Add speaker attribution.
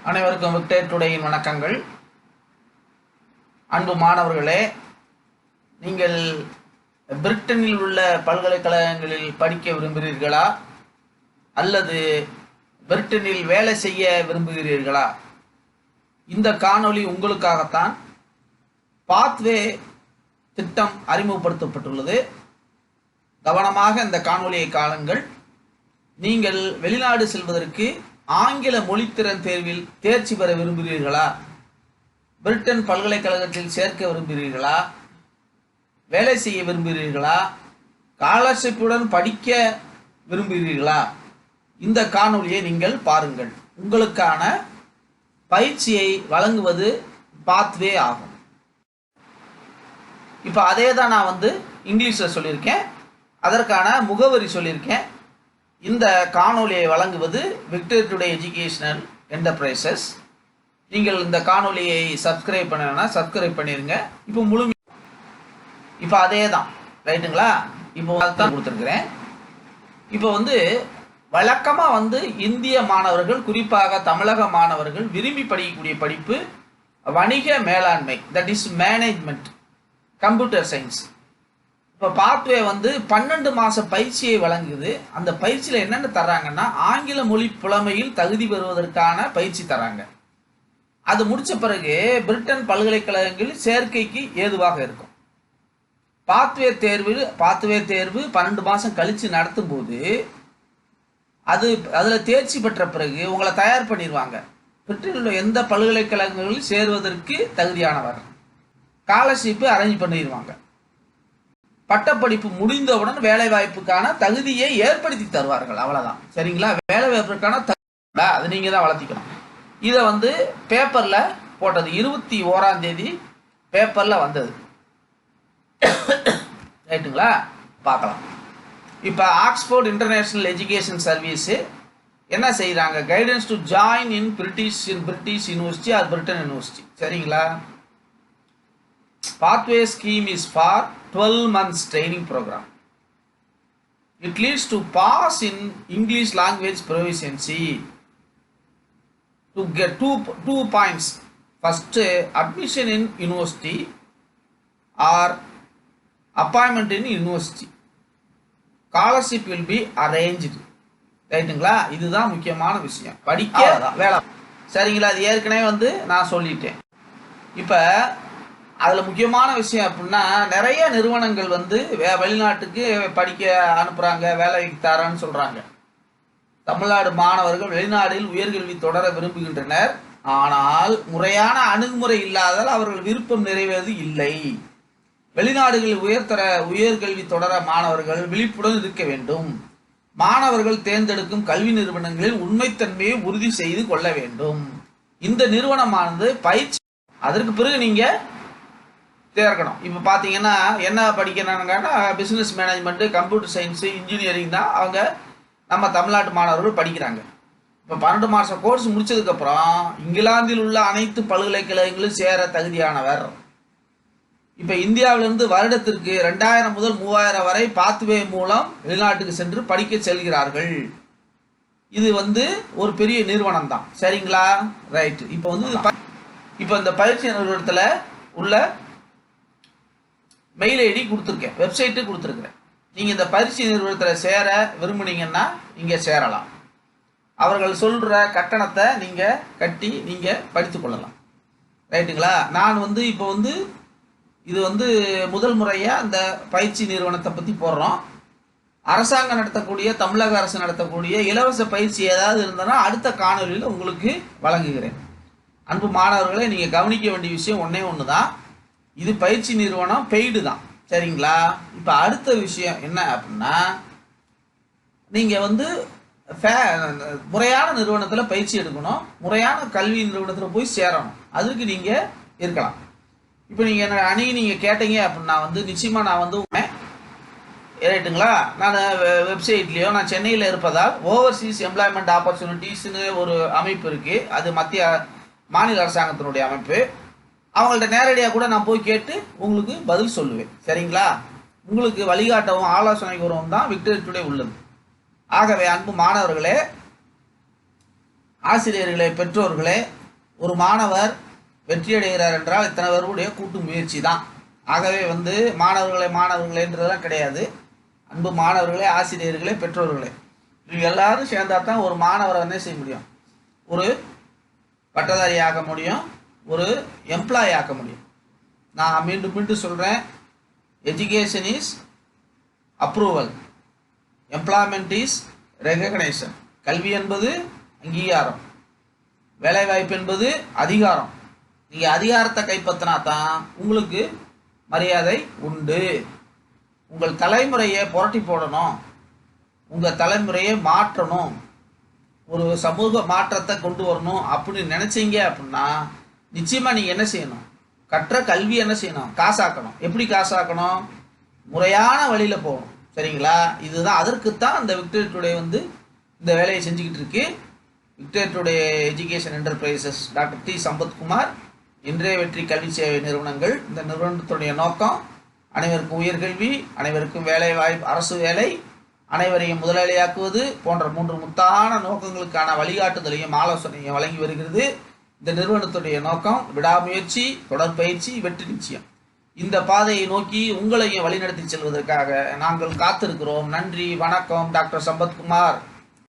Speaker 1: அனைவருக்கும் விக்டர் டுடேயின் வணக்கங்கள். அன்பு மாணவர்களே, நீங்கள் பிரிட்டனில் உள்ள பல்கலைக்கழகங்களில் படிக்க விரும்புகிறீர்களா அல்லது பிரிட்டனில் வேலை செய்ய விரும்புகிறீர்களா? இந்த காணொளி உங்களுக்காகத்தான். பாத்வே திட்டம் அறிமுகப்படுத்தப்பட்டுள்ளது. கவனமாக இந்த காணொளியை காணுங்கள். நீங்கள் வெளிநாடு செல்வதற்கு ஆங்கில மொழித்திறன் தேர்வில் தேர்ச்சி பெற விரும்புகிறீர்களா? பிரிட்டன் பல்கலைக்கழகத்தில் சேர்க்க விரும்புகிறீர்களா? வேலை செய்ய விரும்புகிறீர்களா? ஸ்காலர்ஷிப்புடன் படிக்க விரும்புகிறீர்களா? இந்த காணொளியை நீங்கள் பாருங்கள். உங்களுக்கான பயிற்சியை வழங்குவது பாத்வே ஆகும். இப்போ அதே தான் நான் இங்கிலீஷில் சொல்லியிருக்கேன். அதற்கான முகவரி சொல்லியிருக்கேன். இந்த காணொளியை வழங்குவது விக்டர் டுடே எஜுகேஷனல் என்டர்பிரைசஸ். நீங்கள் இந்த காணொளியை சப்ஸ்கிரைப் பண்ணணும்னா சப்ஸ்கிரைப் பண்ணிடுங்க. இப்போ அதே தான், ரைட்டுங்களா? இப்போ அதுதான் கொடுத்துருக்குறேன். இப்போ வழக்கமாக இந்திய மாணவர்கள், குறிப்பாக தமிழக மாணவர்கள் விரும்பி படிக்கக்கூடிய படிப்பு வணிக மேலாண்மை, that is management, computer science. இப்போ பாத்வே 12 மாத பயிற்சியை வழங்குது. அந்த பயிற்சியில் என்னென்ன தர்றாங்கன்னா, ஆங்கில மொழி புலமையில் தகுதி பெறுவதற்கான பயிற்சி தராங்க. அது முடித்த பிறகு பிரிட்டன் பல்கலைக்கழகங்களில் சேர்க்கைக்கு ஏதுவாக இருக்கும். பாத்வே தேர்வு 12 மாதம் கழித்து நடத்தும் போது அதில் தேர்ச்சி பெற்ற பிறகு உங்களை தயார் பண்ணிடுவாங்க. பிரிட்டனில் உள்ள எந்த பல்கலைக்கழகங்களில் சேருவதற்கு தகுதியானவர், ஸ்காலர்ஷிப்பு அரேஞ்ச் பண்ணிடுவாங்க. பட்டப்படிப்பு முடிந்தவுடன் வேலை வாய்ப்புக்கான தகுதியை ஏற்படுத்தி தருவார்கள். அவ்வளவுதான், சரிங்களா? வேலை வாய்ப்புக்கான தகுதி அது நீங்க தான் வளர்த்திக்கணும். இதை பேப்பர்ல போட்டது 21ஆம் தேதி பேப்பர்ல வந்தது, ரைட்டுங்களா? பார்க்கலாம். இப்போ ஆக்ஸ்போர்ட் இன்டர்நேஷனல் எஜுகேஷன் சர்வீஸ் என்ன செய்யறாங்க? Guidance to join in British university R Britain university, சரிங்களா? Pathway scheme is for 12 months training program. It leads to pass in English language proficiency. To get two points. First, admission in university or appointment in university. Scholarship will be arranged. ரைட்டுங்களா? இதுதான் முக்கியமான விஷயம். படிக்க வேலை, சரிங்களா? அது ஏற்கனவே நான் சொல்லிட்டேன். இப்போ அதில் முக்கியமான விஷயம் அப்படின்னா, நிறைய நிறுவனங்கள் வெளிநாட்டுக்கு படிக்க அனுப்புகிறாங்க, வேலைக்கு தரேன்னு சொல்கிறாங்க. தமிழ்நாடு மாணவர்கள் வெளிநாட்டில் உயர்கல்வி தொடர விரும்புகின்றனர். ஆனால் முறையான அணுகுமுறை இல்லாதால் அவர்கள் விருப்பம் நிறைவேறது இல்லை. வெளிநாடுகளில் உயர்கல்வி தொடர மாணவர்கள் விழிப்புடன் இருக்க வேண்டும். மாணவர்கள் தேர்ந்தெடுக்கும் கல்வி நிறுவனங்களில் உண்மைத்தன்மையை உறுதி செய்து கொள்ள வேண்டும். இந்த நிறுவனமானது பயிற்சி, அதற்கு பிறகு நீங்கள் தேர்க்கணும். இப்போ பார்த்தீங்கன்னா என்ன படிக்கணும்னா, business management, computer science, engineering தான் அவங்க நம்ம தமிழ்நாட்டு மாணவர்கள் படிக்கிறாங்க. இப்போ 12 மாத கோர்ஸ் முடிச்சதுக்கப்புறம் இங்கிலாந்தில் உள்ள அனைத்து பல்கலைக்கழகங்களும் சேர தகுதியானவர். இப்போ இந்தியாவிலிருந்து வருடத்திற்கு 2000 முதல் 3000 வரை பாத்வே மூலம் வெளிநாட்டுக்கு சென்று படிக்க செல்கிறார்கள். இது ஒரு பெரிய நிறுவனம் தான், சரிங்களா? ரைட்டு. இப்போ இந்த பயிற்சி நிறுவனத்தில் உள்ள மெயில் ஐடி கொடுத்துருக்கேன், வெப்சைட்டு கொடுத்துருக்குறேன். நீங்கள் இந்த பயிற்சி நிறுவனத்தில் சேர விரும்புனீங்கன்னா இங்கே சேரலாம். அவர்கள் சொல்கிற கட்டணத்தை நீங்கள் கட்டி நீங்கள் படித்து கொள்ளலாம், ரைட்டுங்களா? நான் இப்போ இது முதல் முறையாக அந்த பயிற்சி நிறுவனத்தை பற்றி போடுறோம். அரசாங்கம் நடத்தக்கூடிய, தமிழக அரசு நடத்தக்கூடிய இலவச பயிற்சி ஏதாவது இருந்ததுன்னா அடுத்த காணொலியில் உங்களுக்கு வழங்குகிறேன். அன்பு மாணவர்களை, நீங்கள் கவனிக்க வேண்டிய விஷயம் ஒன்று தான். இது பயிற்சி நிறுவனம், பெய்டு தான், சரிங்களா? இப்போ அடுத்த விஷயம் என்ன அப்படின்னா, நீங்கள் முறையான நிறுவனத்தில் பயிற்சி எடுக்கணும், முறையான கல்வி நிறுவனத்தில் போய் சேரணும். அதுக்கு நீங்கள் இருக்கலாம். இப்போ நீங்கள் என்ன நீங்கள் கேட்டீங்க அப்படின்னா நிச்சயமாக நான் ரைட்டுங்களா? நான் வெப்சைட்லேயோ, நான் சென்னையில் இருப்பதால் ஓவர்சீஸ் எம்ப்ளாய்மெண்ட் ஆப்பர்ச்சுனிட்டிஸ்னு ஒரு அமைப்பு இருக்குது. அது மாநில அரசாங்கத்தினுடைய அமைப்பு. அவங்கள்ட்ட நேரடியாக கூட நான் போய் கேட்டு உங்களுக்கு பதில் சொல்லுவேன், சரிங்களா? உங்களுக்கு வழிகாட்டவும் ஆலோசனை கூறவும் தான் விக்டர் டுடே உள்ளது. ஆகவே அன்பு மாணவர்களே, ஆசிரியர்களே, பெற்றோர்களே, ஒரு மாணவர் வெற்றியடைகிறார் என்றால் இத்தனை பேருடைய கூட்டு முயற்சி தான். ஆகவே மாணவர்களேன்றதெல்லாம் கிடையாது. அன்பு மாணவர்களே, ஆசிரியர்களே, பெற்றோர்களே, இவங்க எல்லாரும் சேர்ந்தா தான் ஒரு மாணவரை என்ன செய்ய முடியும், ஒரு பட்டதாரி ஆக்க முடியும், ஒரு எம்ப்ளாயி ஆக்க முடியும். நான் மீண்டும் மீண்டும் சொல்கிறேன், education is approval, employment is recognition. கல்வி என்பது அங்கீகாரம், வேலைவாய்ப்பு என்பது அதிகாரம். நீங்கள் அதிகாரத்தை கைப்பற்றினா தான் உங்களுக்கு மரியாதை உண்டு. உங்கள் தலைமுறையை புரட்டி போடணும், உங்கள் தலைமுறையை மாற்றணும், ஒரு சமூக மாற்றத்தை கொண்டு வரணும் அப்படின்னு நினச்சிங்க அப்படின்னா நிச்சயமாக நீங்கள் என்ன செய்யணும், கற்ற கல்வி என்ன செய்யணும், காசாக்கணும். எப்படி காசாக்கணும், முறையான வழியில் போகணும். சரிங்களா? இதுதான், அதற்குத்தான் இந்த விக்டரி டுடே இந்த வேலையை செஞ்சுக்கிட்டு இருக்கு. Victory today education enterprises doctor D Sampathkumar, இன்றைய வெற்றி கல்வி சேவை நிறுவனங்கள். இந்த நிறுவனத்துடைய நோக்கம் அனைவருக்கும் உயர்கல்வி, அனைவருக்கும் வேலை வாய்ப்பு, அரசு வேலை, அனைவரையும் முதலாளியாக்குவது போன்ற 3 முத்தான நோக்கங்களுக்கான வழிகாட்டுதலையும் ஆலோசனையும் வழங்கி வருகிறது. இந்த நிறுவனத்துடைய நோக்கம் விடாமுயற்சி, தொடர்பயிற்சி, வெற்றி நிச்சயம். இந்த பாதையை நோக்கி உங்களையும் வழிநடத்தி செல்வதற்காக நாங்கள் காத்திருக்கிறோம். நன்றி, வணக்கம். டாக்டர் சம்பத்குமார்.